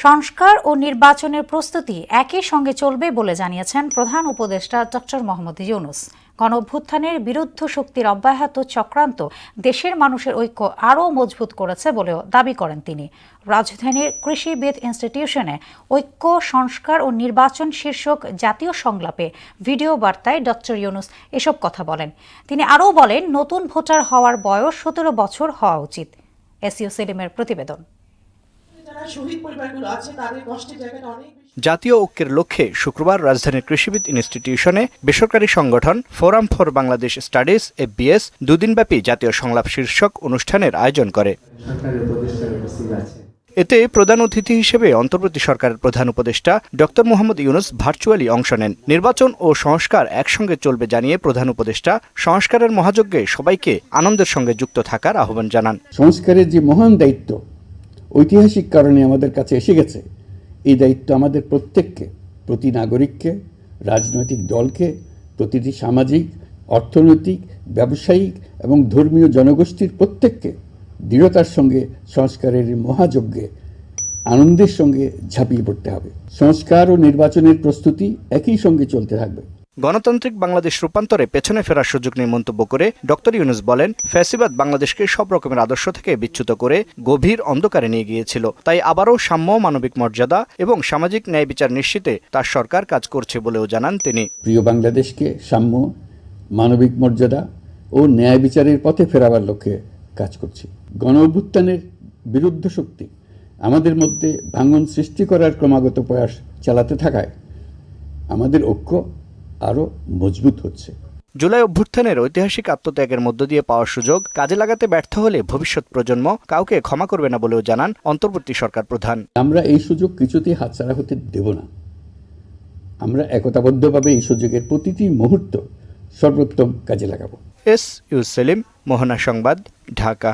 সংস্কার ও নির্বাচনের প্রস্তুতি একই সঙ্গে চলবে বলে জানিয়েছেন প্রধান উপদেষ্টা ডক্টর মোহাম্মদ ইউনূস। গণঅভ্যুত্থানের বিরুদ্ধ শক্তির অব্যাহত চক্রান্ত দেশের মানুষের ঐক্য আরও মজবুত করেছে বলেও দাবি করেন তিনি। রাজধানীর কৃষিবিদ ইনস্টিটিউশনে ঐক্য, সংস্কার ও নির্বাচন শীর্ষক জাতীয় সংলাপে ভিডিও বার্তায় ডক্টর ইউনূস এসব কথা বলেন। তিনি আরও বলেন, নতুন ভোটার হওয়ার বয়স 17 বছর হওয়া উচিত। এসইউ সেলিমের প্রতিবেদন। জাতীয় ঐক্যের লক্ষ্যে শুক্রবার রাজধানীর কৃষিবিদ ইনস্টিটিউশনে বেসরকারি সংগঠন forum for Bangladesh studies (FBS) দুদিনব্যাপী জাতীয় সংলাপ শীর্ষক অনুষ্ঠানের আয়োজন করে। এতে প্রধান অতিথি হিসেবে অন্তর্বর্তী সরকারের প্রধান উপদেষ্টা ডক্টর মোহাম্মদ ইউনূস ভার্চুয়ালি অংশ নেন। নির্বাচন ও সংস্কার একসঙ্গে চলবে জানিয়ে প্রধান উপদেষ্টা সংস্কারের মহাযজ্ঞে সবাইকে আনন্দের সঙ্গে যুক্ত থাকার আহ্বান জানান। সংস্কারের যে মহান দায়িত্ব ঐতিহাসিক কারণে আমাদের কাছে এসে গেছে, এই দায়িত্ব আমাদের প্রত্যেককে, প্রতি নাগরিককে, রাজনৈতিক দলকে, প্রতিটি সামাজিক, অর্থনৈতিক, ব্যবসায়িক এবং ধর্মীয় জনগোষ্ঠীর প্রত্যেককে দৃঢ়তার সঙ্গে সংস্কারের মহাযজ্ঞে আনন্দের সঙ্গে ঝাঁপিয়ে পড়তে হবে। সংস্কার ও নির্বাচনের প্রস্তুতি একই সঙ্গে চলতে থাকবে। গণতান্ত্রিক বাংলাদেশ রূপান্তরে পেছনে ফেরার সুযোগ নিয়ে মন্তব্য করে ডক্টর ইউনূস বলেন, ফ্যাসিবাদ বাংলাদেশকে সব রকমের আদর্শ থেকে বিচ্যুত করে গভীর অন্ধকারে নিয়ে গিয়েছিল। তাই আবারও সাম্য, মানবিক মর্যাদা এবং সামাজিক ন্যায় বিচার নিশ্চিতে তার সরকার কাজ করছে বলেও জানান তিনি। প্রিয় বাংলাদেশকে সাম্য, মানবিক মর্যাদা ও ন্যায় বিচারের পথে ফেরাবার লক্ষ্যে কাজ করছি। গণঅভ্যুত্থানের বিরুদ্ধ শক্তি আমাদের মধ্যে ভাঙন সৃষ্টি করার ক্রমাগত প্রয়াস চালাতে থাকায় আমাদের ঐক্য আরও মজবুত হচ্ছে। জুলাই অভ্যুত্থানের ঐতিহাসিক আত্মত্যাগের মধ্য দিয়ে পাওয়ার সুযোগ কাজে লাগাতে ব্যর্থ হলে ভবিষ্যৎ প্রজন্ম কাউকে ক্ষমা করবে না বলেও জানান অন্তর্বর্তী সরকার প্রধান। আমরা এই সুযোগ কিছুতেই হাতছাড়া হতে দেব না। আমরা একতাবদ্ধভাবে এই সুযোগের প্রতিটি মুহূর্ত সর্বোত্তম কাজে লাগাবো। এসইউ সেলিম, মোহনা সংবাদ, ঢাকা।